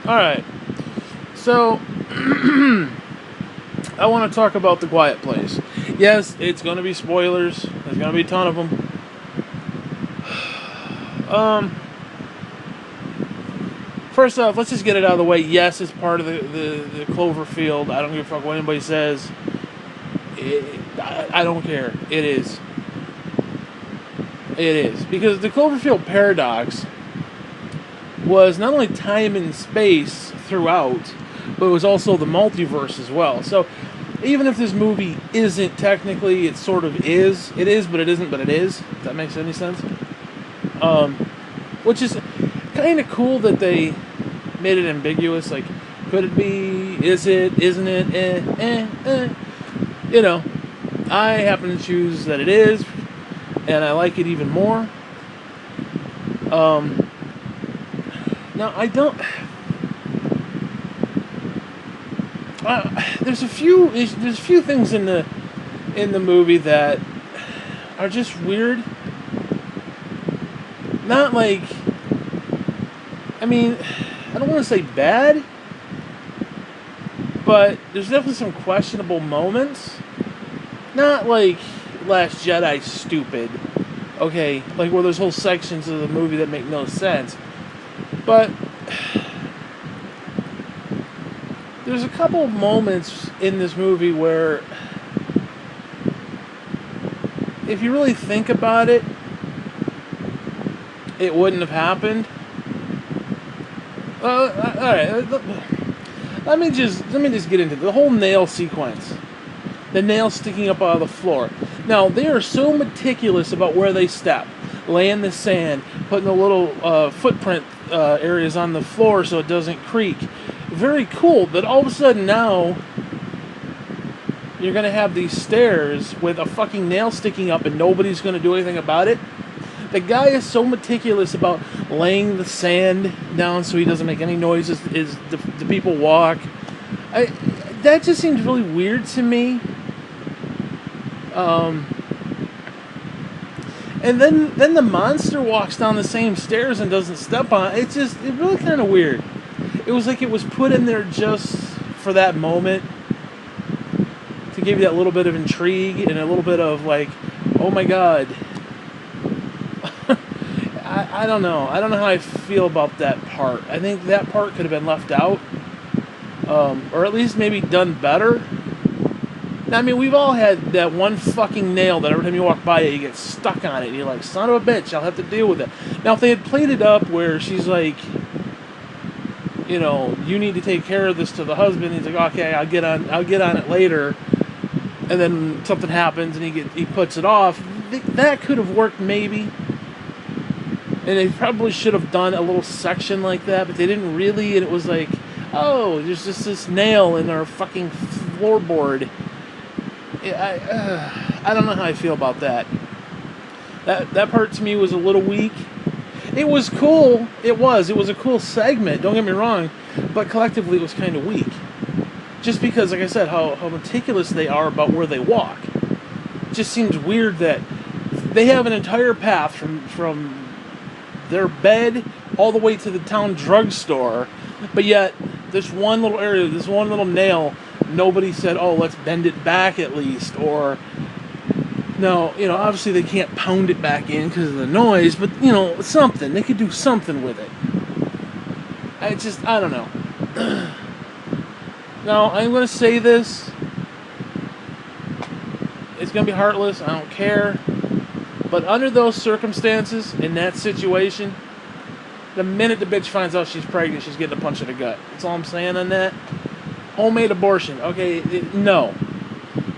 Alright, so I want to talk about The Quiet Place. Yes, it's going to be spoilers. There's going to be a ton of them. First off, let's just get it out of the way. Yes, it's part of the Cloverfield. I don't give a fuck what anybody says. I don't care. It is. It is. Because the Cloverfield paradox was not only time and space throughout, but it was also the multiverse as well. So even if this movie isn't technically, it sort of is. It is, but it isn't, but it is. If that makes any sense. Which is kind of cool that they made it ambiguous. Like, could it be? Is it? Isn't it? You know, I happen to choose that it is, and I like it even more. Now I don't. There's a few things in the movie that are just weird. Not like, I mean, I don't want to say bad, but there's definitely some questionable moments. Not like Last Jedi stupid, okay, like where there's whole sections of the movie that make no sense. But there's a couple of moments in this movie where, if you really think about it, it wouldn't have happened. All right. Let me just get into the whole nail sequence. The nail sticking up out of the floor. Now, they are so meticulous about where they step, laying the sand, putting the little footprint areas on the floor so it doesn't creak. Very cool, but all of a sudden now you're going to have these stairs with a fucking nail sticking up and nobody's going to do anything about it. The guy is so meticulous about laying the sand down so he doesn't make any noises as the people walk. That just seems really weird to me. And then the monster walks down the same stairs and doesn't step on it. It's really kind of weird. It was like it was put in there just for that moment to give you that little bit of intrigue and a little bit of like, oh my god. I don't know. I don't know how I feel about that part. I think that part could have been left out. Or at least maybe done better. Now, I mean, we've all had that one fucking nail that every time you walk by it, you get stuck on it. And you're like, son of a bitch, I'll have to deal with it. Now, if they had played it up where she's like, you know, you need to take care of this to the husband. He's like, okay, I'll get on it later. And then something happens and he puts it off. That could have worked maybe. And they probably should have done a little section like that, but they didn't really. And it was like, oh, there's just this nail in our fucking floorboard. I don't know how I feel about that. That part to me was a little weak. It was cool. It was a cool segment. Don't get me wrong, but collectively it was kind of weak. Just because, like I said, how meticulous they are about where they walk. It just seems weird that they have an entire path from their bed all the way to the town drugstore, but yet this one little area, this one little nail, nobody said, oh, let's bend it back at least, or no, you know, obviously they can't pound it back in because of the noise, but, you know, something, they could do something with it. I don't know. Now, I'm going to say this, it's going to be heartless, I don't care, but under those circumstances, in that situation, the minute the bitch finds out she's pregnant, she's getting a punch in the gut. That's all I'm saying on that. Homemade abortion. Okay, no.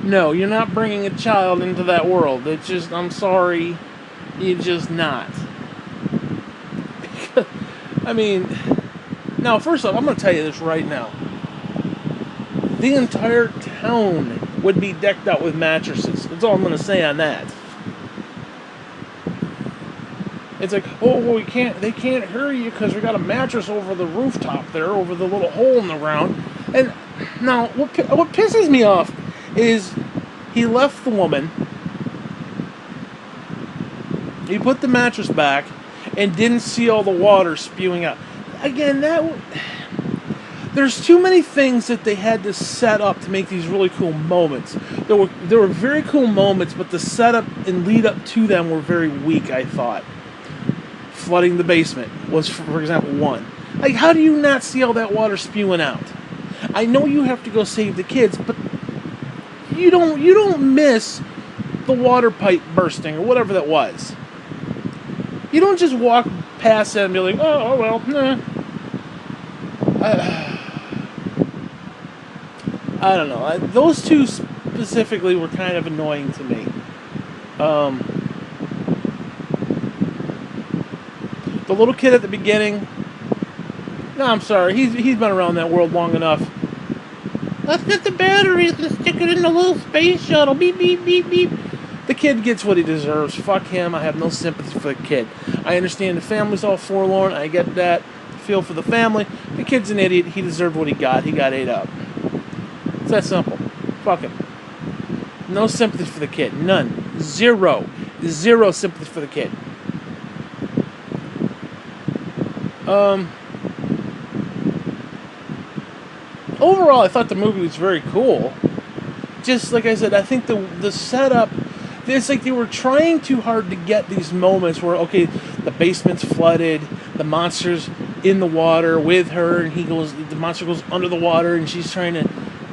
No, you're not bringing a child into that world. It's just, I'm sorry, you're just not. I mean, now, first off, I'm going to tell you this right now. The entire town would be decked out with mattresses. That's all I'm going to say on that. It's like, oh, well, they can't hear you because we got a mattress over the rooftop there, over the little hole in the ground. And now, what pisses me off is he left the woman, he put the mattress back, and didn't see all the water spewing out. Again, there's too many things that they had to set up to make these really cool moments. There were very cool moments, but the setup and lead up to them were very weak, I thought. Flooding the basement was, for example, one. Like, how do you not see all that water spewing out? I know you have to go save the kids, but you don't miss the water pipe bursting or whatever that was. You don't just walk past that and be like, oh well, nah. I don't know. Those two specifically were kind of annoying to me. The little kid at the beginning. No, I'm sorry. He's been around that world long enough. Let's get the batteries and stick it in the little space shuttle. Beep, beep, beep, beep. The kid gets what he deserves. Fuck him. I have no sympathy for the kid. I understand the family's all forlorn. I get that. Feel for the family. The kid's an idiot. He deserved what he got. He got ate up. It's that simple. Fuck him. No sympathy for the kid. None. Zero sympathy for the kid. Overall, I thought the movie was very cool. Just like I said, I think the setup, it's like they were trying too hard to get these moments where, okay, the basement's flooded, the monster's in the water with her, and the monster goes under the water, and she's trying to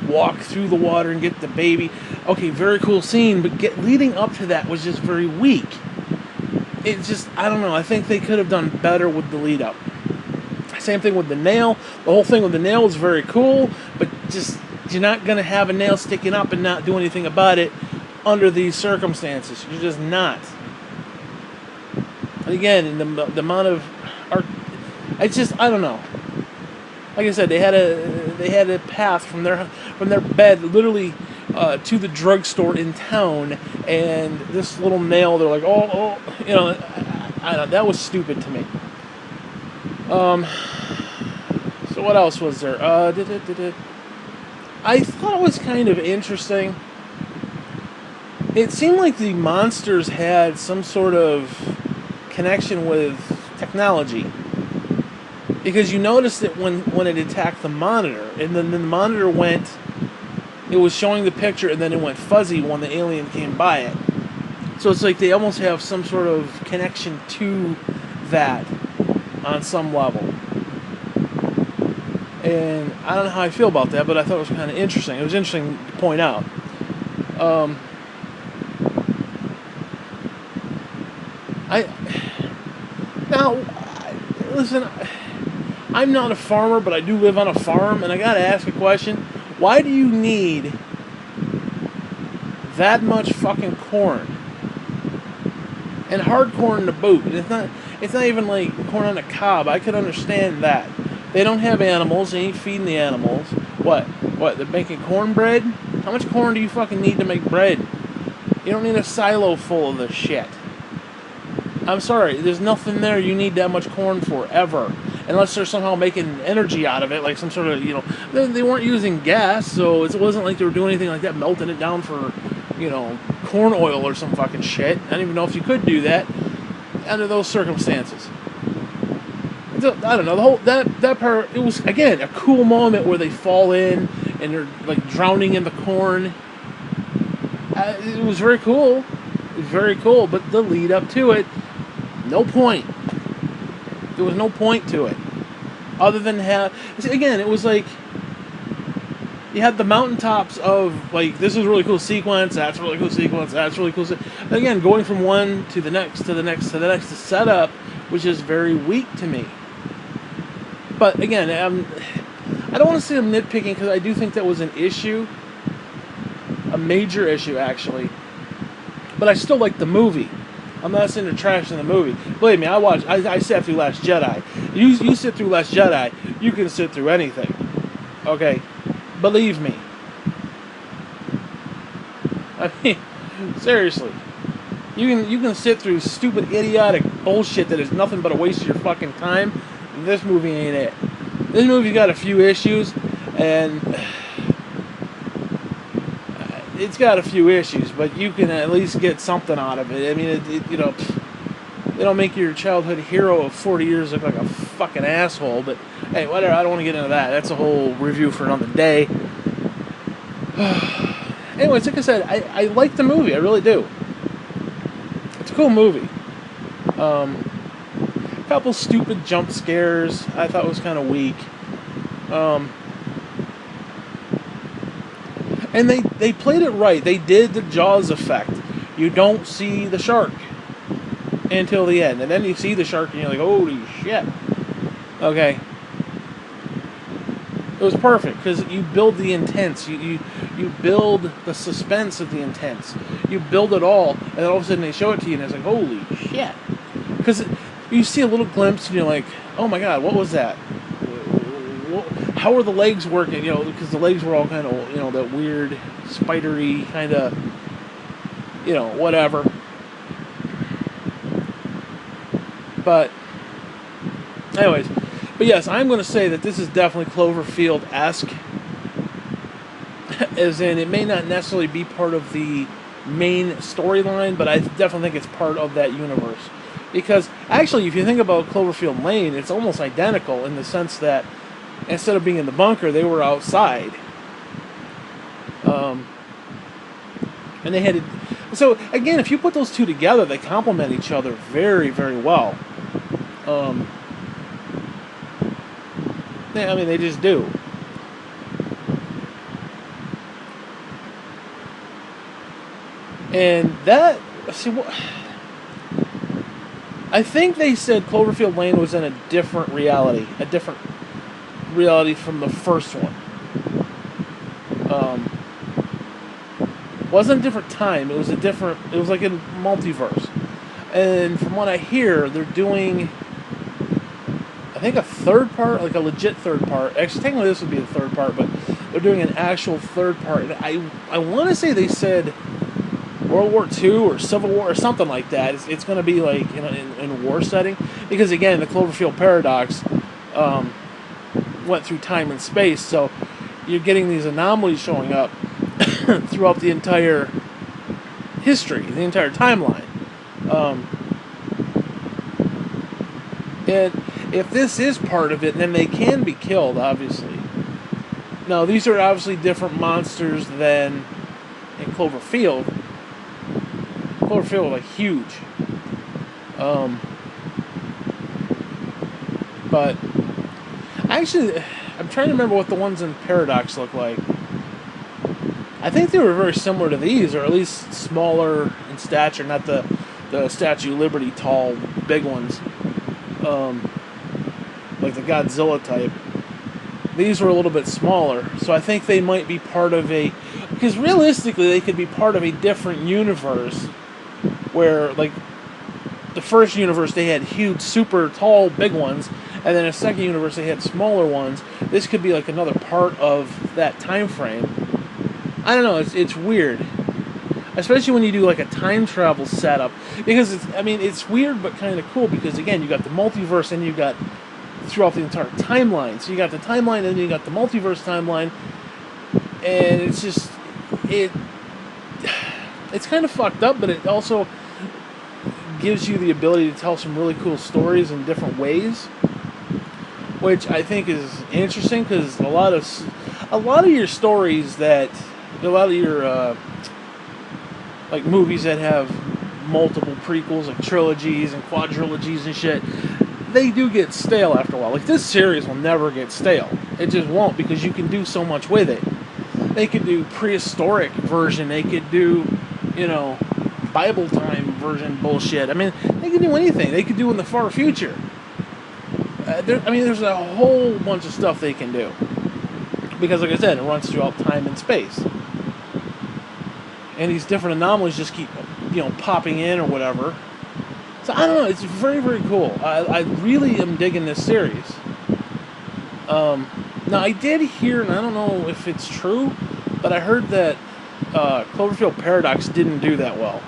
walk through the water and get the baby. Okay, very cool scene, but leading up to that was just very weak. It just, I don't know, I think they could have done better with the lead up. Same thing with the nail. The whole thing with the nail is very cool, but just, you're not going to have a nail sticking up and not do anything about it under these circumstances. You're just not. And again, in the amount of art, it's just, I don't know. Like I said, they had a path from their bed literally to the drugstore in town, and this little nail, they're like, oh, you know, I don't, that was stupid to me. So what else was there? I thought it was kind of interesting. It seemed like the monsters had some sort of connection with technology. Because you noticed that when it attacked the monitor, and then the monitor it was showing the picture, and then it went fuzzy when the alien came by it. So it's like they almost have some sort of connection to that on some level. And I don't know how I feel about that, but I thought it was kind of interesting. It was interesting to point out. Listen, I'm not a farmer, but I do live on a farm, and I gotta ask a question. Why do you need that much fucking corn? And hard corn to boot. It's not even like corn on a cob. I could understand that. They don't have animals. They ain't feeding the animals. What? They're making cornbread? How much corn do you fucking need to make bread? You don't need a silo full of this shit. I'm sorry. There's nothing there you need that much corn for, ever. Unless they're somehow making energy out of it, like some sort of, they weren't using gas, so it wasn't like they were doing anything like that, melting it down for, corn oil or some fucking shit. I don't even know if you could do that under those circumstances. I don't know, the whole that part, it was, again, a cool moment where they fall in and they're like drowning in the corn. It was very cool. It was very cool, but the lead up to it, no point. There was no point to it. Other than again, it was like you had the mountaintops of, like, this is a really cool sequence, that's a really cool sequence, that's really cool. Again, going from one to the next, to the next, to the next, the setup was just very weak to me. But again, I don't want to say I'm nitpicking, because I do think that was an issue. A major issue, actually. But I still like the movie. I'm not sitting there trashing the movie. Believe me, I sat through Last Jedi. You sit through Last Jedi, you can sit through anything. Okay? Believe me. I mean, seriously. You can sit through stupid, idiotic bullshit that is nothing but a waste of your fucking time. This movie ain't it. This movie's got a few issues, and it's got a few issues, but you can at least get something out of it. I mean, they don't make your childhood hero of 40 years look like a fucking asshole. But hey, whatever. I don't want to get into that. That's a whole review for another day. Anyways, like I said, I like the movie. I really do. It's a cool movie. A couple stupid jump scares I thought was kind of weak. And they played it right. They did the Jaws effect. You don't see the shark until the end. And then you see the shark and you're like, holy shit. Okay. It was perfect because you build the intense. You build the suspense of the intense. You build it all. And then all of a sudden they show it to you and it's like, holy shit. Because you see a little glimpse and you're like, oh my god, what was that? How are the legs working? You know, because the legs were all kind of, you know, that weird, spidery kind of, you know, whatever. But, anyways, but yes, I'm going to say that this is definitely Cloverfield-esque. As in, it may not necessarily be part of the main storyline, but I definitely think it's part of that universe. Because, actually, if you think about Cloverfield Lane, it's almost identical in the sense that instead of being in the bunker, they were outside. And they had to... So, again, if you put those two together, they complement each other very, very well. Yeah, I mean, they just do. And that... See, I think they said Cloverfield Lane was in a different reality. A different reality from the first one. Wasn't a different time. It was a different... It was like a multiverse. And from what I hear, they're doing... I think a third part, like a legit third part. Actually, technically this would be the third part, but they're doing an actual third part. And I want to say they said World War II or Civil War or something like that. It's going to be like in a war setting. Because again, the Cloverfield paradox went through time and space. So you're getting these anomalies showing up throughout the entire history, the entire timeline. And if this is part of it, then they can be killed, obviously. Now, these are obviously different monsters than in Cloverfield. Cloverfield was like huge. But actually, I'm trying to remember what the ones in Paradox look like. I think they were very similar to these, or at least smaller in stature, not the Statue of Liberty tall, big ones. Like the Godzilla type. These were a little bit smaller, so I think they might be part of a... Because realistically, they could be part of a different universe, where, like, the first universe, they had huge, super tall, big ones, and then a second universe, they had smaller ones. This could be, like, another part of that time frame. I don't know, it's weird. Especially when you do, like, a time travel setup. Because, it's weird, but kind of cool, because, again, you got the multiverse, and you got... throughout the entire timeline. So you got the timeline and then you got the multiverse timeline, and it's just it's kind of fucked up, but it also gives you the ability to tell some really cool stories in different ways, which I think is interesting, because a lot of your stories that a lot of your like movies that have multiple prequels, like trilogies and quadrilogies and shit, they do get stale after a while. Like, this series will never get stale. It just won't, because you can do so much with it. They could do prehistoric version. They could do, Bible time version bullshit. I mean, they could do anything. They could do in the far future. There's a whole bunch of stuff they can do. Because, like I said, it runs throughout time and space. And these different anomalies just keep, popping in or whatever. So, I don't know, it's very, very cool. I really am digging this series. Now, I did hear, and I don't know if it's true, but I heard that Cloverfield Paradox didn't do that well.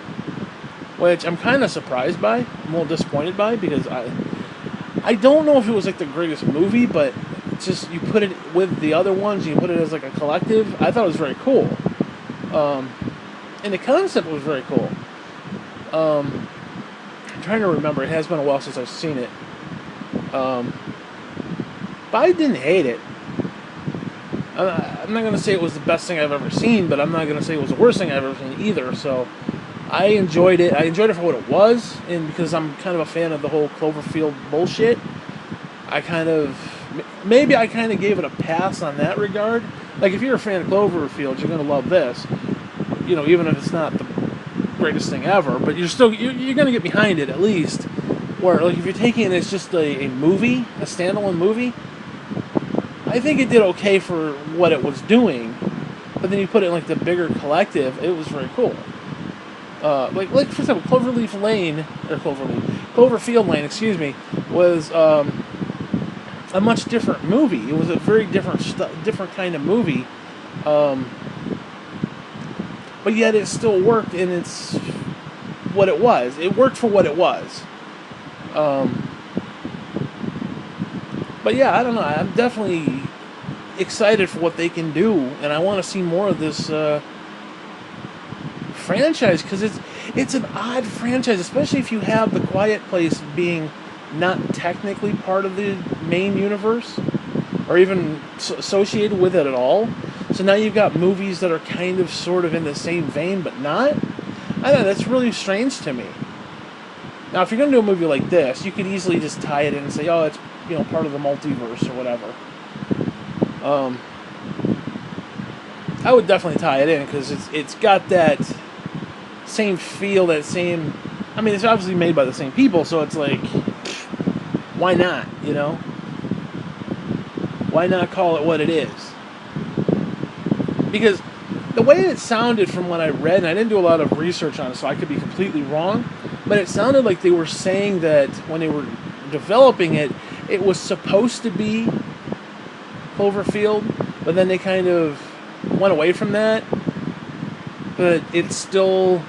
Which I'm kind of surprised by. I'm a little disappointed by, because I don't know if it was like the greatest movie, but it's just, you put it with the other ones, you put it as like a collective. I thought it was very cool. And the concept was very cool. I'm trying to remember. It has been a while since I've seen it. But I didn't hate it. I'm not going to say it was the best thing I've ever seen, but I'm not going to say it was the worst thing I've ever seen either. So I enjoyed it. I enjoyed it for what it was, and because I'm kind of a fan of the whole Cloverfield bullshit, maybe I kind of gave it a pass on that regard. Like, if you're a fan of Cloverfield, you're going to love this. You know, even if it's not the greatest thing ever, but you're going to get behind it at least. Where, like, if you're taking it as just a movie, a standalone movie, I think it did okay for what it was doing. But then you put it in, like, the bigger collective, it was very cool. Like for example, Cloverfield Lane, excuse me, was a much different movie. It was a very different kind of movie, but yet it still worked, and it's what it was. It worked for what it was. But yeah, I don't know. I'm definitely excited for what they can do, and I want to see more of this franchise, because it's an odd franchise, especially if you have The Quiet Place being not technically part of the main universe or even associated with it at all. So now you've got movies that are kind of sort of in the same vein but not. I don't know, that's really strange to me. Now, if you're going to do a movie like this, you could easily just tie it in and say, oh, it's, you know, part of the multiverse or whatever. I would definitely tie it in, because it's got that same feel, that same... I mean, it's obviously made by the same people, so it's like, why not, you know? Why not call it what it is? Because the way it sounded from what I read, and I didn't do a lot of research on it, so I could be completely wrong, but it sounded like they were saying that when they were developing it, it was supposed to be Cloverfield, but then they kind of went away from that. But it's still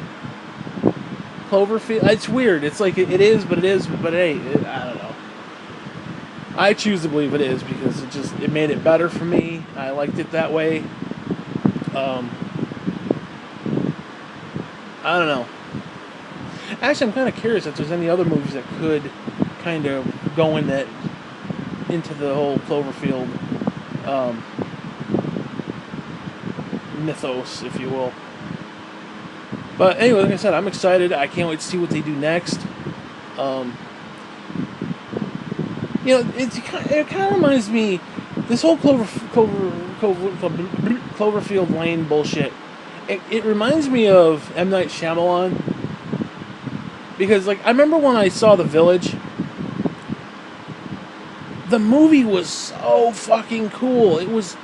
Cloverfield. It's weird. It's like it is, but hey, I don't know. I choose to believe it is, because it made it better for me. I liked it that way. I don't know. Actually, I'm kind of curious if there's any other movies that could kind of go into the whole Cloverfield mythos, if you will. But anyway, like I said, I'm excited. I can't wait to see what they do next. You know, it kind of reminds me, this whole Cloverfield Lane bullshit. It reminds me of M. Night Shyamalan, because, like, I remember when I saw The Village. The movie was so fucking cool. It was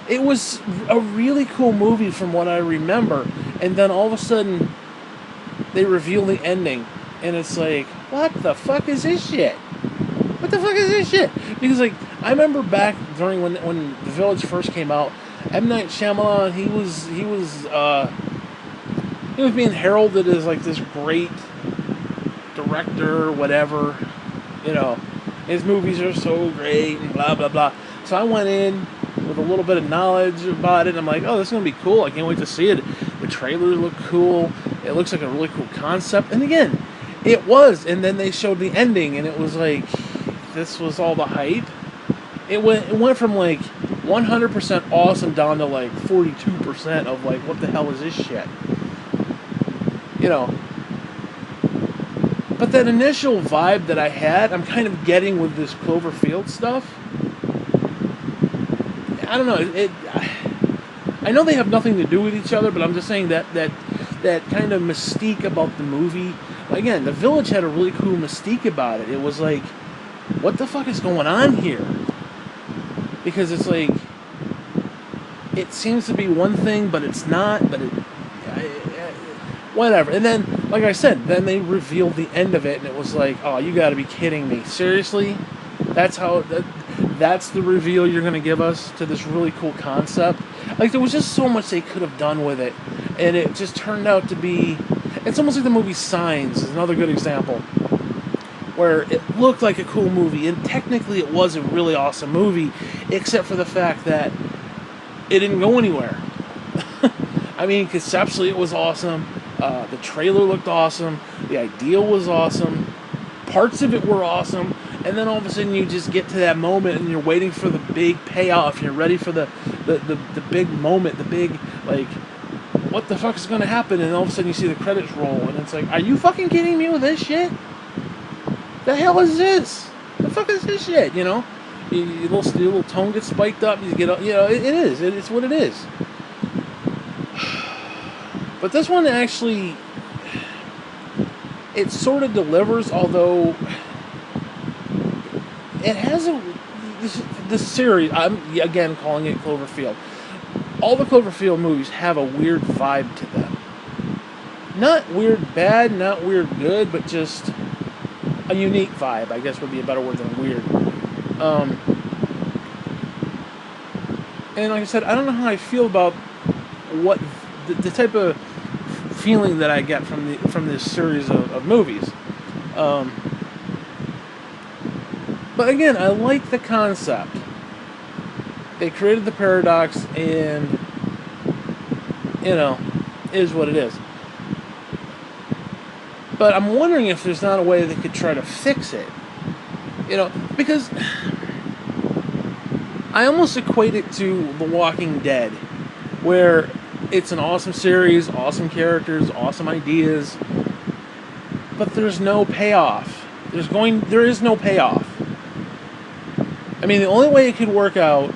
a really cool movie from what I remember. And then all of a sudden, they reveal the ending. And it's like, what the fuck is this shit? What the fuck is this shit? Because, like, I remember back during when The Village first came out, M. Night Shyamalan, he was being heralded as, like, this great director, whatever, you know. His movies are so great and blah, blah, blah. So I went in with a little bit of knowledge about it, and I'm like, oh, this is going to be cool. I can't wait to see it. The trailers look cool. It looks like a really cool concept. And again, it was. And then they showed the ending, and it was like, this was all the hype. It went from, like, 100% awesome down to, like, 42% of, like, what the hell is this shit? You know. But that initial vibe that I had, I'm kind of getting with this Cloverfield stuff. I don't know. I know they have nothing to do with each other, but I'm just saying that kind of mystique about the movie. Again, The Village had a really cool mystique about it. It was like, what the fuck is going on here? Because it's like, it seems to be one thing, but it's not. But whatever. And then, like I said, then they revealed the end of it, and it was like, oh, you got to be kidding me. Seriously? That's the reveal you're going to give us to this really cool concept? Like, there was just so much they could have done with it, and it just turned out to be... It's almost like the movie Signs is another good example, where it looked like a cool movie, and technically it was a really awesome movie, except for the fact that it didn't go anywhere. I mean, conceptually it was awesome. The trailer looked awesome. The idea was awesome. Parts of it were awesome. and then all of a sudden you just get to that moment and you're waiting for the big payoff. You're ready for the big moment, the big, like, what the fuck is going to happen? And all of a sudden you see the credits roll, and it's like, are you fucking kidding me with this shit? The hell is this? The fuck is this shit? You know, your little tone gets spiked up. You get, you know, it is. It's what it is. But this one actually, it sort of delivers, although it has this series. I'm again calling it Cloverfield. All the Cloverfield movies have a weird vibe to them. Not weird bad, not weird good, but just a unique vibe, I guess would be a better word than weird. And like I said, I don't know how I feel about what the type of feeling that I get from this series of movies. But again, I like the concept. They created the paradox, and, you know, is what it is. But I'm wondering if there's not a way they could try to fix it. You know, because I almost equate it to The Walking Dead, where it's an awesome series, awesome characters, awesome ideas, but there's no payoff. There is no payoff. I mean, the only way it could work out,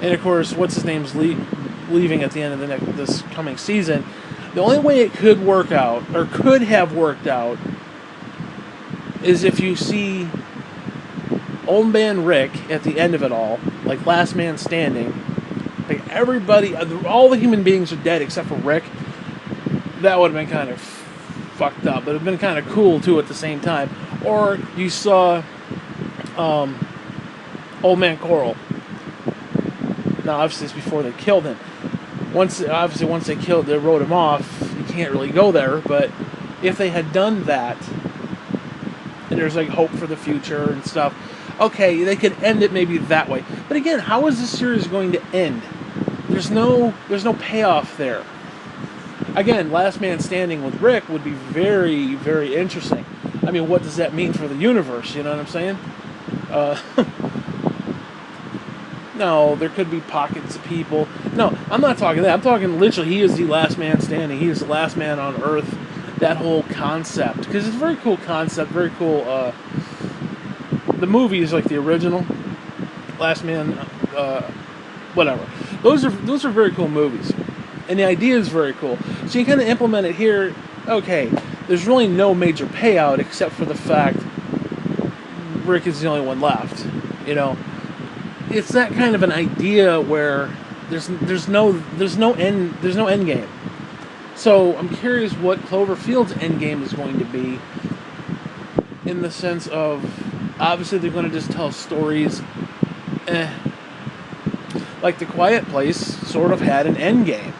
and of course, what's his name's leaving at the end of this coming season. The only way it could work out, or could have worked out, is if you see Old Man Rick at the end of it all, like Last Man Standing. Like everybody, all the human beings are dead except for Rick. That would have been kind of fucked up, but it would have been kind of cool too at the same time. Or you saw Old Man Coral. Now, obviously, it's before they killed him. Once they wrote him off, you can't really go there, but if they had done that, and there's like hope for the future and stuff, okay, they could end it maybe that way. But again, how is this series going to end? There's no payoff there. Again, Last Man Standing with Rick would be very, very interesting. I mean, what does that mean for the universe? You know what I'm saying? No, there could be pockets of people. No, I'm not talking that. I'm talking literally, he is the last man standing. He is the last man on Earth. That whole concept. Because it's a very cool concept, very cool. The movie is like the original. Last Man, whatever. Those are very cool movies. And the idea is very cool. So you kind of implement it here. Okay, there's really no major payout except for the fact Rick is the only one left. You know, it's that kind of an idea where there's no end game. So I'm curious what Cloverfield's end game is going to be, in the sense of, obviously they're going to just tell stories. Like The Quiet Place sort of had an end game.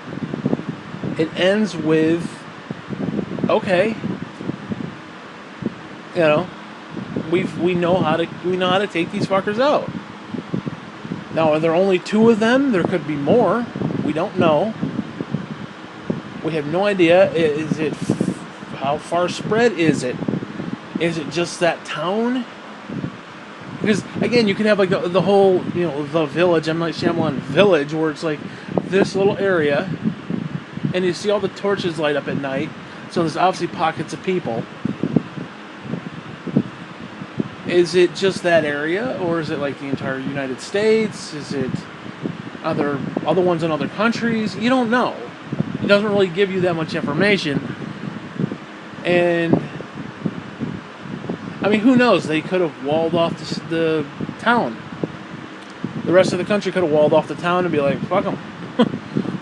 It ends with, okay, you know, we know how to take these fuckers out. Now, are there only 2 of them? There could be more. We don't know. We have no idea. Is it, how far spread is it? Is it just that town? Because again, you can have like the whole, you know, the village, M. Night Shyamalan village, where it's like this little area, and you see all the torches light up at night. So there's obviously pockets of people. Is it just that area, or is it like the entire United States? Is it other ones in other countries? You don't know. It doesn't really give you that much information. And I mean, who knows? They could have walled off the town. The rest of the country could have walled off the town and be like, fuck them.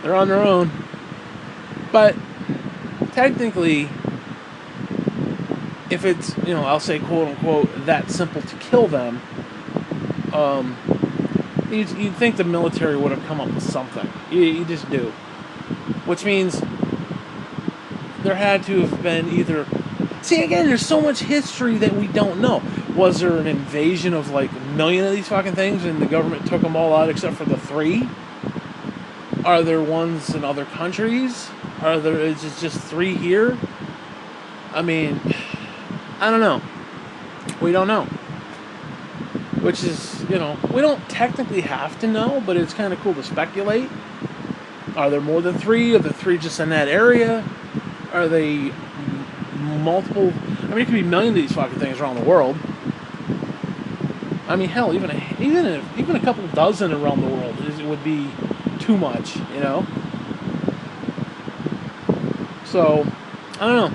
They're on their own. But technically, if it's, you know, I'll say quote unquote that simple to kill them, you'd think the military would have come up with something. You just do. Which means there had to have been either... See, again, there's so much history that we don't know. Was there an invasion of like a million of these fucking things and the government took them all out except for the 3? Are there ones in other countries? Is it just 3 here? I mean, I don't know. We don't know. Which is, we don't technically have to know, but it's kind of cool to speculate. Are there more than 3? Are there 3 just in that area? Are they multiple? I mean, it could be millions of these fucking things around the world. I mean, hell, even a couple dozen around the world would be too much, So, I don't know.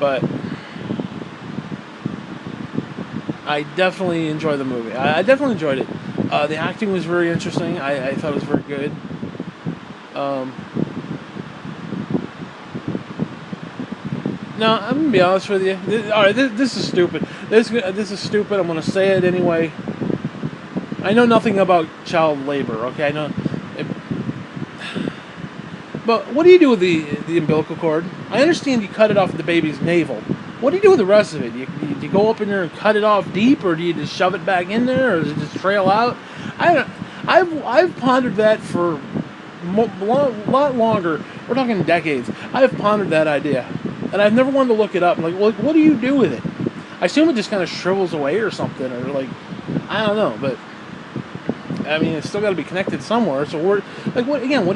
But I definitely enjoyed the movie. I definitely enjoyed it. The acting was very interesting. I thought it was very good. No, I'm gonna be honest with you. Alright, this is stupid. This is stupid. I'm gonna say it anyway. I know nothing about child labor. Okay, I know. But what do you do with the umbilical cord? I understand you cut it off the baby's navel. What do you do with the rest of it? Do you go up in there and cut it off deep, or do you just shove it back in there, or does it just trail out? I've pondered that for a lot longer. We're talking decades. I've pondered that idea, and I've never wanted to look it up. I'm like, well, what do you do with it? I assume it just kind of shrivels away or something, or like, I don't know, but I mean, it's still got to be connected somewhere. So what do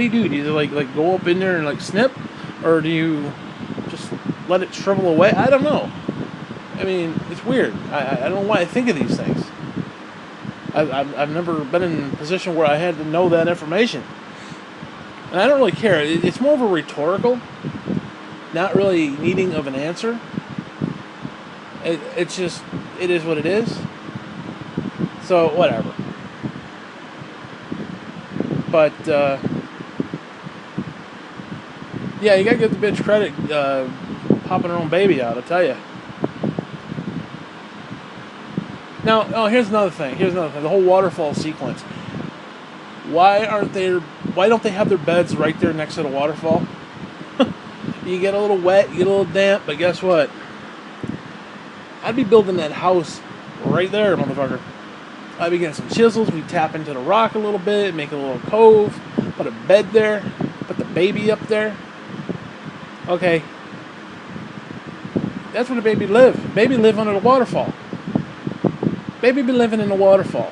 you do? Do you like go up in there and like snip, or do you just let it shrivel away? I don't know. I mean, it's weird. I don't know why I think of these things. I've never been in a position where I had to know that information. And I don't really care. It's more of a rhetorical, not really needing of an answer. It's just, it is what it is. So, whatever. But, yeah, you gotta give the bitch credit popping her own baby out, I'll tell you. Now, here's another thing. The whole waterfall sequence. Why don't they have their beds right there next to the waterfall? You get a little wet, you get a little damp, but guess what? I'd be building that house right there, motherfucker. I'd be getting some chisels, we tap into the rock a little bit, make a little cove, put a bed there, put the baby up there. Okay. That's where the baby live. Baby live under the waterfall. Baby be living in the waterfall.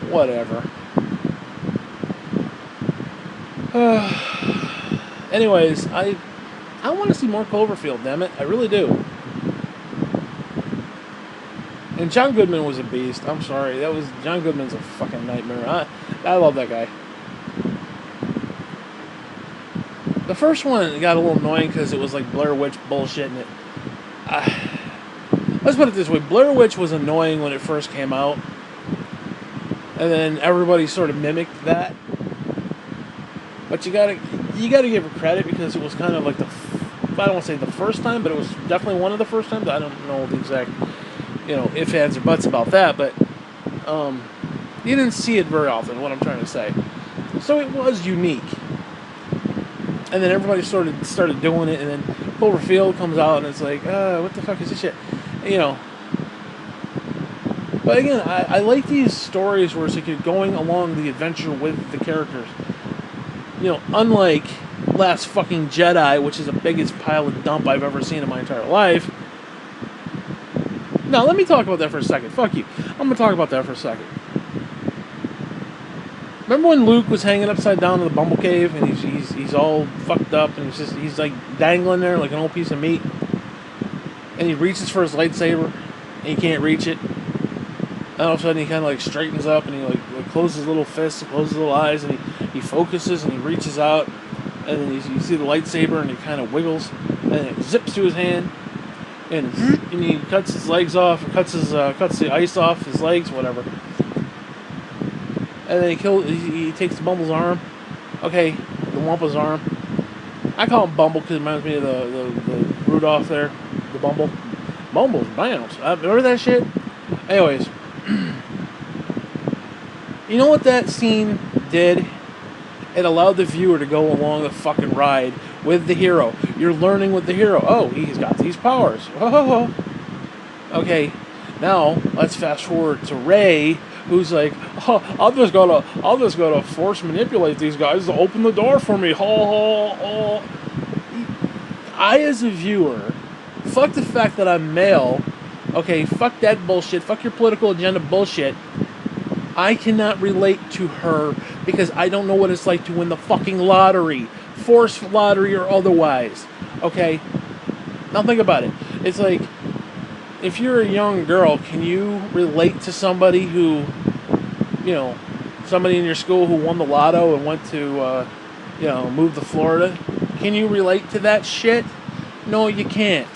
Whatever. Anyways, I want to see more Cloverfield, damn it. I really do. And John Goodman was a beast. I'm sorry. John Goodman's a fucking nightmare. I love that guy. The first one got a little annoying because it was like Blair Witch bullshit in it. Let's put it this way. Blair Witch was annoying when it first came out. And then everybody sort of mimicked that. But you gotta give her credit because it was kind of like I don't want to say the first time, but it was definitely one of the first times. I don't know the exact, ifs, ands, or buts about that, but you didn't see it very often, what I'm trying to say. So it was unique. And then everybody started doing it, and then Cloverfield comes out, and it's like, what the fuck is this shit? But again, I like these stories where it's like you're going along the adventure with the characters. Unlike Last fucking Jedi, which is the biggest pile of dump I've ever seen in my entire life. Now, let me talk about that for a second. Fuck you. I'm going to talk about that for a second. Remember when Luke was hanging upside down in the Bumble Cave, and he's all fucked up, and he's like dangling there like an old piece of meat, and he reaches for his lightsaber, and he can't reach it. And all of a sudden he kind of like straightens up, and he like closes his little fists, and closes his little eyes, and he focuses, and he reaches out, and then you see the lightsaber, and he kind of wiggles, and it zips to his hand, and he cuts his legs off, or cuts the ice off his legs, whatever. And then he takes the Bumble's arm. Okay, the Wampa's arm. I call him Bumble because it reminds me of the Rudolph there. The Bumble. Bumble's bounce. Remember that shit? Anyways. You know what that scene did? It allowed the viewer to go along the fucking ride with the hero. You're learning with the hero. Oh, he's got these powers. Oh. Okay, now let's fast forward to Rey, who's like, oh, I'm just gonna force manipulate these guys to open the door for me. I, as a viewer, fuck the fact that I'm male. Okay, fuck that bullshit. Fuck your political agenda bullshit. I cannot relate to her because I don't know what it's like to win the fucking lottery. Forced lottery or otherwise. Okay? Now think about it. It's like, if you're a young girl, can you relate to somebody who, somebody in your school who won the lotto and went to, move to Florida? Can you relate to that shit? No, you can't.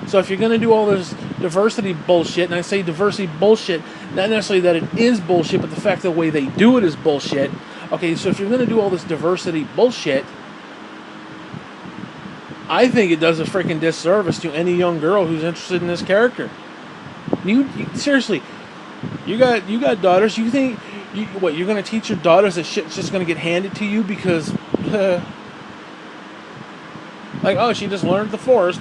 So if you're going to do all this diversity bullshit, and I say diversity bullshit, not necessarily that it is bullshit, but the fact the way they do it is bullshit. Okay, so if you're going to do all this diversity bullshit, I think it does a freaking disservice to any young girl who's interested in this character. You seriously, you got daughters. You think you're going to teach your daughters that shit's just going to get handed to you because, like, oh, she just learned the force.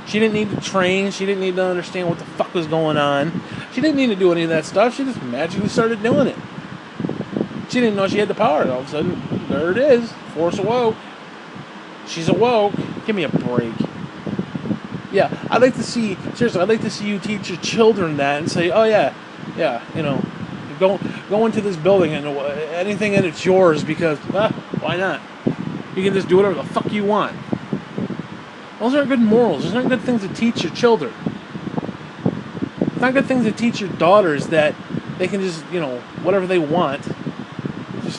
She didn't need to train. She didn't need to understand what the fuck was going on. She didn't need to do any of that stuff. She just magically started doing it. She didn't know she had the power. All of a sudden, there it is. Force awoke. She's awoke. Give me a break. Yeah, I'd like to see you teach your children that and say, oh yeah, go into this building and anything in it's yours because, why not? You can just do whatever the fuck you want. Those aren't good morals. Those aren't good things to teach your children. It's not good things to teach your daughters that they can just, whatever they want,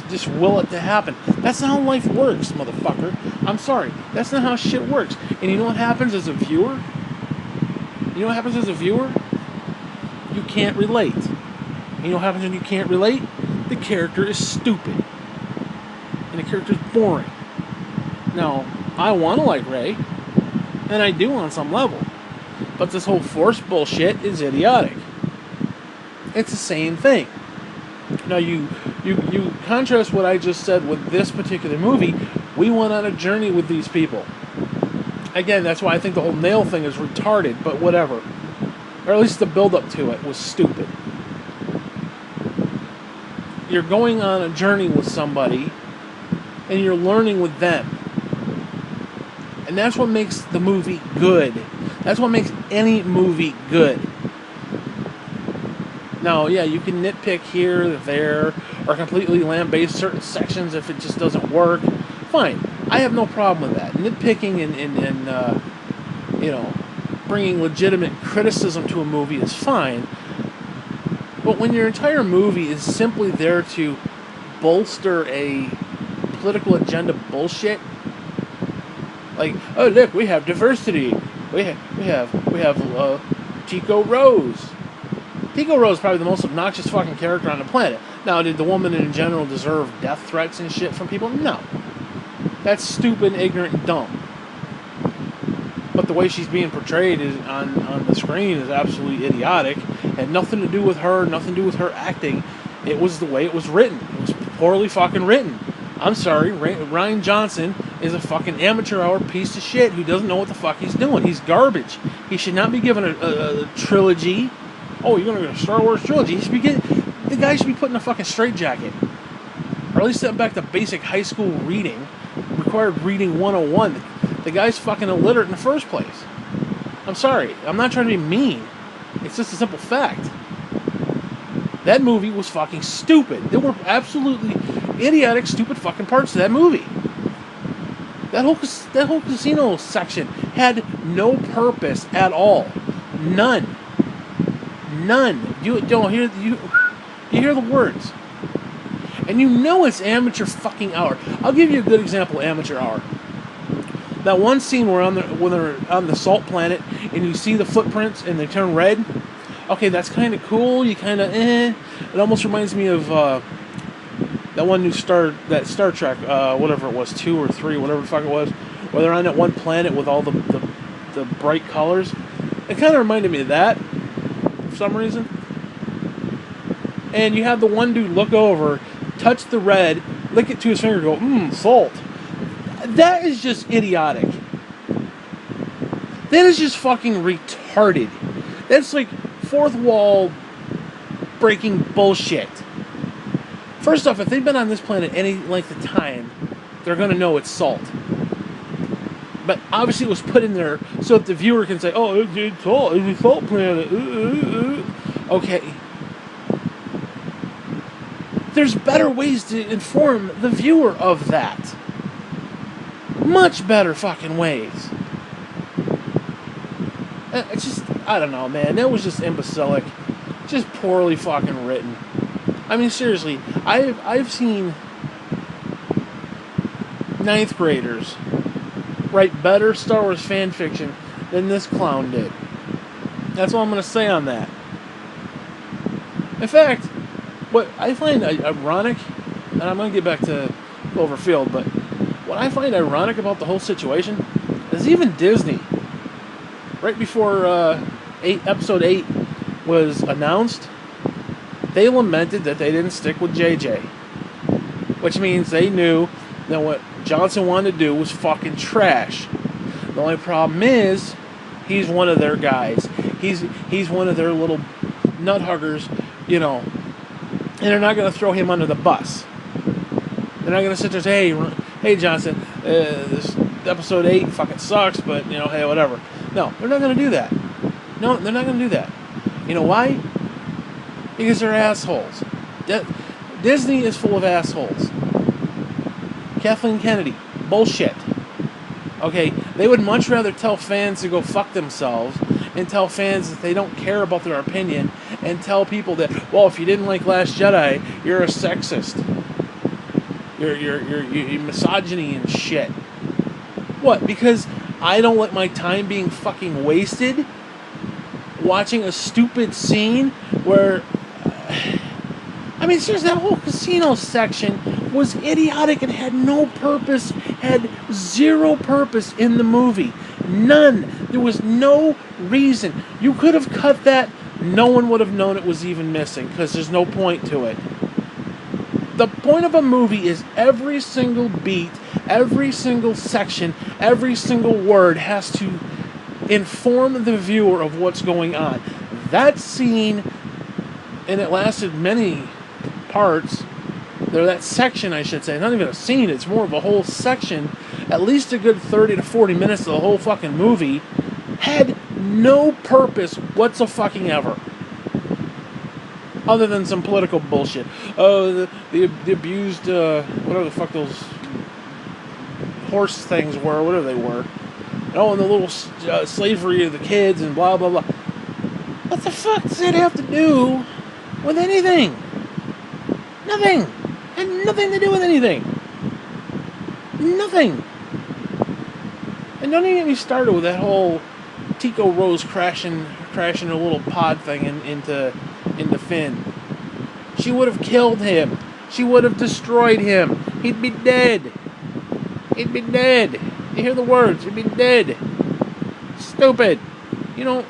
just will it to happen. That's not how life works, motherfucker. I'm sorry. That's not how shit works. And you know what happens as a viewer? You can't relate. And you know what happens when you can't relate? The character is stupid. And the character is boring. Now, I want to like Rey. And I do on some level. But this whole Force bullshit is idiotic. It's the same thing. Now you contrast what I just said with this particular movie. We went on a journey with these people. Again, that's why I think the whole nail thing is retarded, but whatever. Or at least the build-up to it was stupid. You're going on a journey with somebody, and you're learning with them. And that's what makes the movie good. That's what makes any movie good. Now, yeah, you can nitpick here, there, or completely lambaste certain sections if it just doesn't work. Fine. I have no problem with that. Nitpicking and bringing legitimate criticism to a movie is fine. But when your entire movie is simply there to bolster a political agenda bullshit, like, oh look, we have diversity. We have Tico Rose. Tico Rose is probably the most obnoxious fucking character on the planet. Now, did the woman in general deserve death threats and shit from people? No. That's stupid, ignorant, and dumb. But the way she's being portrayed is on the screen is absolutely idiotic. Had nothing to do with her, nothing to do with her acting. It was the way it was written. It was poorly fucking written. I'm sorry, Rian Johnson is a fucking amateur hour piece of shit who doesn't know what the fuck he's doing. He's garbage. He should not be given a trilogy. Oh, you're going to get a Star Wars trilogy. The guy should be put in a fucking straitjacket. Or at least sent back to basic high school reading. Required reading 101. The guy's fucking illiterate in the first place. I'm sorry. I'm not trying to be mean. It's just a simple fact. That movie was fucking stupid. There were absolutely idiotic, stupid fucking parts to that movie. That whole casino section had no purpose at all. None. You don't hear you hear the words, and you know it's amateur fucking hour. I'll give you a good example of amateur hour. That one scene where when they're on the salt planet and you see the footprints and they turn red. Okay, that's kind of cool. You kind of It almost reminds me of that one new Star Trek, whatever it was, 2 or 3, whatever the fuck it was, where they're on that one planet with all the bright colors. It kind of reminded me of that for some reason. And you have the one dude look over, touch the red, lick it to his finger, go, salt. That is just idiotic. That is just fucking retarded. That's like fourth wall breaking bullshit. First off, if they've been on this planet any length of time, they're going to know it's salt. But obviously it was put in there so that the viewer can say, oh, it's a salt planet. Okay. There's better ways to inform the viewer of that. Much better fucking ways. It's just, I don't know, man. That was just imbecilic. Just poorly fucking written. I mean, seriously, I've seen ninth graders write better Star Wars fan fiction than this clown did. That's all I'm going to say on that. In fact, what I find ironic, and I'm going to get back to Cloverfield, but what I find ironic about the whole situation is even Disney, right before episode 8 was announced, they lamented that they didn't stick with JJ. Which means they knew that what Johnson wanted to do was fucking trash. The only problem is, he's one of their guys. He's one of their little nut huggers, you know. And they're not going to throw him under the bus. They're not going to sit there and say, hey Johnson, this episode 8 fucking sucks, but, you know, hey, whatever. No, they're not going to do that. No, they're not going to do that. You know why? Because they're assholes. Disney is full of assholes. Kathleen Kennedy, bullshit. Okay, they would much rather tell fans to go fuck themselves and tell fans that they don't care about their opinion and tell people that, well, if you didn't like Last Jedi, you're a sexist. You're misogyny and shit. What? Because I don't like my time being fucking wasted watching a stupid scene where... I mean, seriously, that whole casino section was idiotic and had no purpose, had zero purpose in the movie. None. There was no reason. You could have cut that, no one would have known it was even missing, because there's no point to it. The point of a movie is every single beat, every single section, every single word has to inform the viewer of what's going on. That scene, and it lasted many parts, or that section I should say, not even a scene, it's more of a whole section, at least a good 30 to 40 minutes of the whole fucking movie, had no purpose whatsoever. Other than some political bullshit. Oh, the abused, whatever the fuck those horse things were, whatever they were. Oh, and the little slavery of the kids and blah, blah, blah. What the fuck does that have to do with anything? Nothing. Had nothing to do with anything. Nothing. And don't even get me started with that whole Tico Rose crashing a little pod thing into Finn. She would have killed him. She would have destroyed him. He'd be dead. He'd be dead. You hear the words? He'd be dead. Stupid. You know.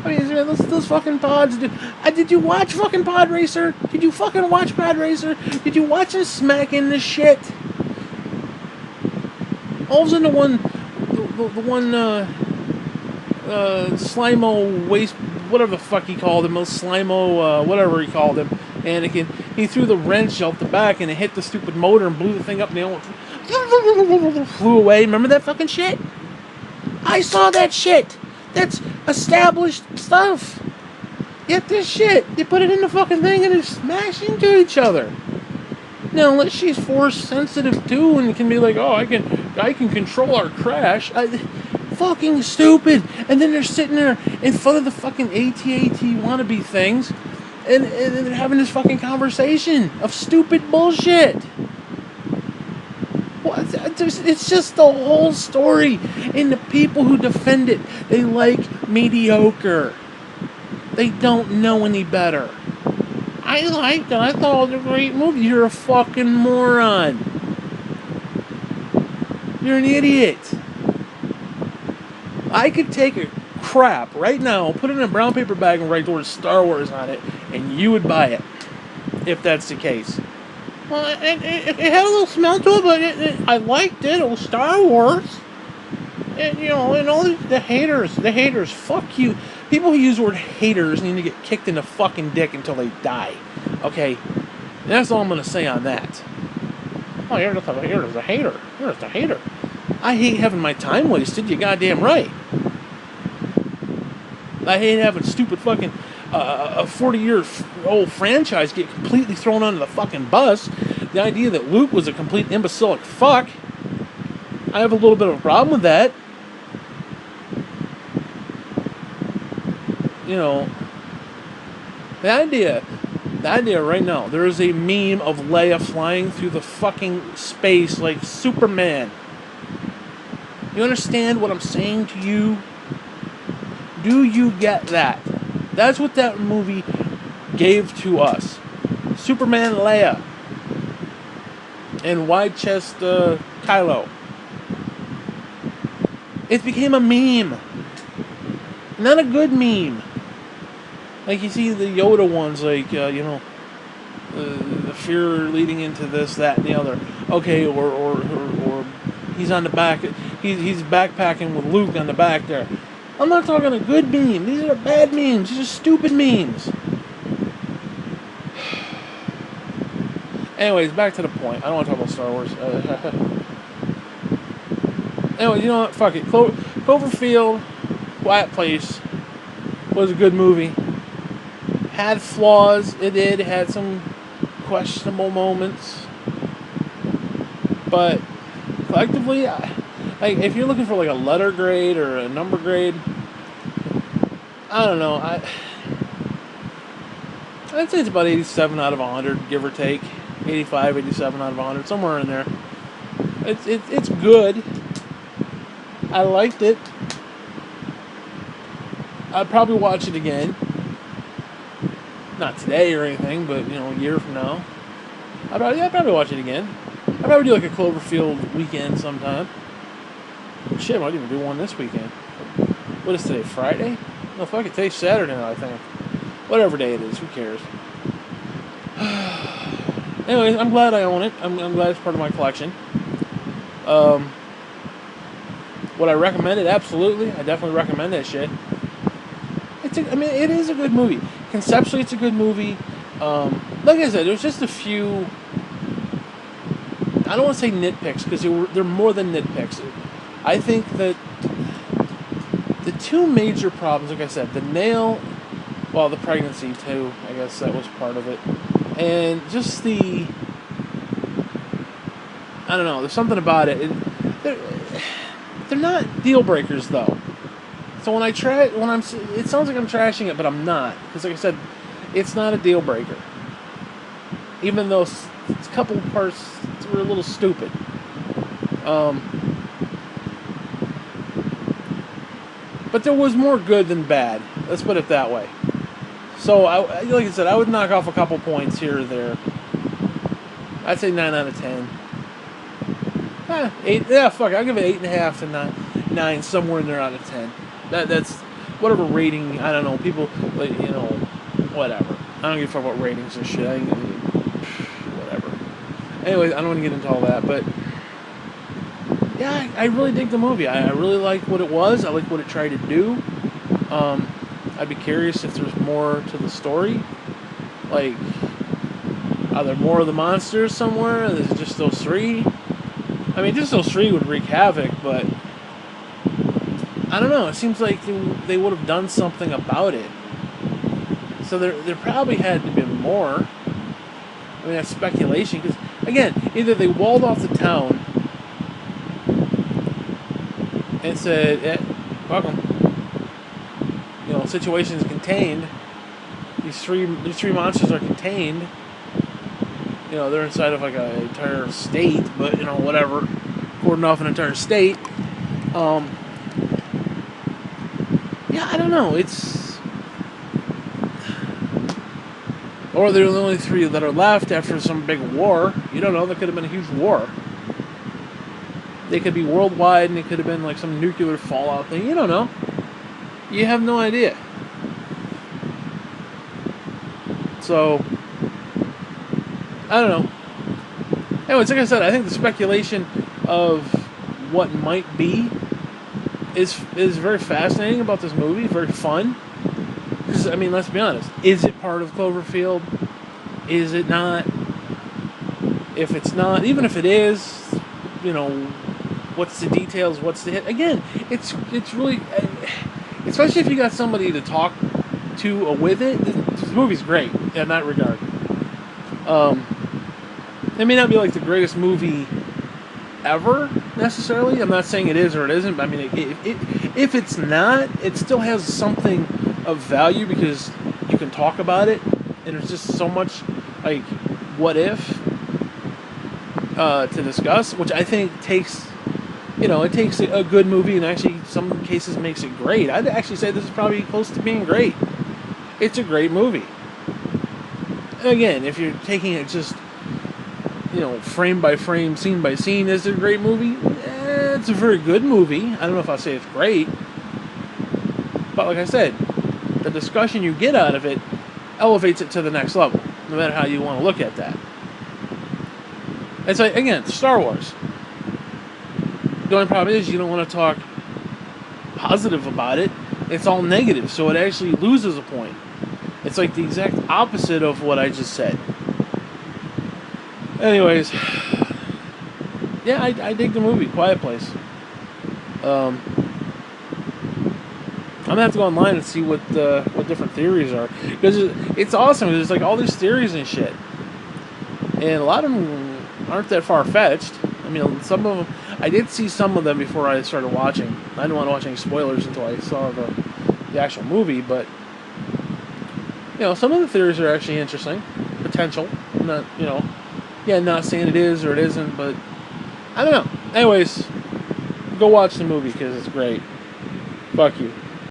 I mean, those fucking pods. Did you watch fucking Pod Racer? Did you fucking watch Pod Racer? Did you watch him smacking this shit? All of a sudden, the one Slimo waste, whatever the fuck he called him, Slimo, whatever he called him, Anakin, he threw the wrench out the back and it hit the stupid motor and blew the thing up and they all flew away. Remember that fucking shit? I saw that shit. That's established stuff. Yet this shit, they put it in the fucking thing and it smashed into each other. Now, unless she's force sensitive too and can be like, oh, I can control our crash. Fucking stupid. And then they're sitting there in front of the fucking AT-AT wannabe things and they're having this fucking conversation of stupid bullshit. It's just the whole story. And the people who defend it, they like mediocre. They don't know any better. I liked it. I thought it was a great movie. You're a fucking moron. You're an idiot. I could take a crap right now, put it in a brown paper bag and write the word Star Wars on it, and you would buy it. If that's the case. Well, it had a little smell to it, but I liked it. It was Star Wars. And, you know, and all the haters, fuck you. People who use the word haters need to get kicked in the fucking dick until they die. Okay? And that's all I'm going to say on that. Oh, you're just a hater. You're just a hater. I hate having my time wasted. You're goddamn right. I hate having stupid fucking a 40-year-old franchise get completely thrown under the fucking bus. The idea that Luke was a complete imbecilic fuck, I have a little bit of a problem with that. You know, the idea right now, there is a meme of Leia flying through the fucking space like Superman. You understand what I'm saying to you? Do you get that? That's what that movie gave to us. Superman Leia. And wide chest Kylo. It became a meme. Not a good meme. Like you see the Yoda ones, like, the fear leading into this, that, and the other. Okay, or he's on the back, he's backpacking with Luke on the back there. I'm not talking a good meme. These are bad memes. These are stupid memes. Anyways, back to the point. I don't want to talk about Star Wars. Anyways, you know what? Fuck it. Cloverfield, Quiet Place was a good movie. Had flaws. It did. It had some questionable moments. But collectively, like, if you're looking for like a letter grade or a number grade, I don't know. I'd say it's about 87 out of 100, give or take. 85, 87 out of 100, somewhere in there. It's good. I liked it. I'd probably watch it again. Not today or anything, but, a year from now. I'd probably watch it again. I'd probably do like a Cloverfield weekend sometime. Shit, I might even do one this weekend. What is today, Friday? No, fuck it, today's Saturday now, I think. Whatever day it is, who cares? Anyways, I'm glad I own it. I'm glad it's part of my collection. Would I recommend it? Absolutely. I definitely recommend that shit. It is a good movie. Conceptually, it's a good movie. Like I said, there's just a few... I don't want to say nitpicks, because they're more than nitpicks. I think that the two major problems, like I said, the pregnancy too, I guess that was part of it. And just I don't know, there's something about it. They're not deal breakers though. So it sounds like I'm trashing it, but I'm not. Because like I said, it's not a deal breaker. Even though a couple parts were a little stupid. But there was more good than bad. Let's put it that way. So, like I said, I would knock off a couple points here or there. I'd say 9 out of 10. 8. Yeah, fuck it. I'll give it 8.5 to 9, somewhere in there out of 10. That's whatever rating. I don't know. People, whatever. I don't give a fuck about ratings and shit. Whatever. Anyways, I don't want to get into all that, but yeah, I really dig the movie. I really like what it was. I like what it tried to do. I'd be curious if there's more to the story. Like, are there more of the monsters somewhere? Is it just those 3? I mean, just those 3 would wreak havoc, but I don't know. It seems like they would have done something about it. So there probably had to be more. I mean, that's speculation. Because, again, either they walled off the town and said, fuck them. Situation is contained. These three monsters are contained. They're inside of like an entire state, but whatever. Cordon off an entire state. Yeah, I don't know. Or they're the only 3 that are left after some big war. You don't know. There could have been a huge war. They could be worldwide, and it could have been like some nuclear fallout thing. You don't know. You have no idea. So, I don't know. Anyways, like I said, I think the speculation of what might be is very fascinating about this movie. Very fun. Because, let's be honest. Is it part of Cloverfield? Is it not? If it's not, even if it is, what's the details, what's the hit. Again, it's really, especially if you got somebody to talk to with it. This movie's great in that regard. It may not be like the greatest movie ever necessarily. I'm not saying it is or it isn't, but I mean, if it's not, it still has something of value because you can talk about it, and there's just so much like what if to discuss, which I think takes, it takes a good movie and actually in some cases makes it great. I'd actually say this is probably close to being great. It's a great movie. And again, if you're taking it just frame by frame, scene by scene, is it a great movie? It's a very good movie. I don't know if I'll say it's great. But like I said, the discussion you get out of it elevates it to the next level, no matter how you want to look at that. It's like, again, Star Wars. The only problem is you don't want to talk positive about it. It's all negative, so it actually loses a point. It's like the exact opposite of what I just said. Anyways, yeah, I dig the movie, Quiet Place. I'm gonna have to go online and see what different theories are, because it's awesome. There's like all these theories and shit, and a lot of them aren't that far fetched. I mean, some of them I did see some of them before I started watching. I didn't want to watch any spoilers until I saw the actual movie, but some of the theories are actually interesting, potential. Not not saying it is or it isn't, but I don't know. Anyways, go watch the movie because it's great. Fuck you.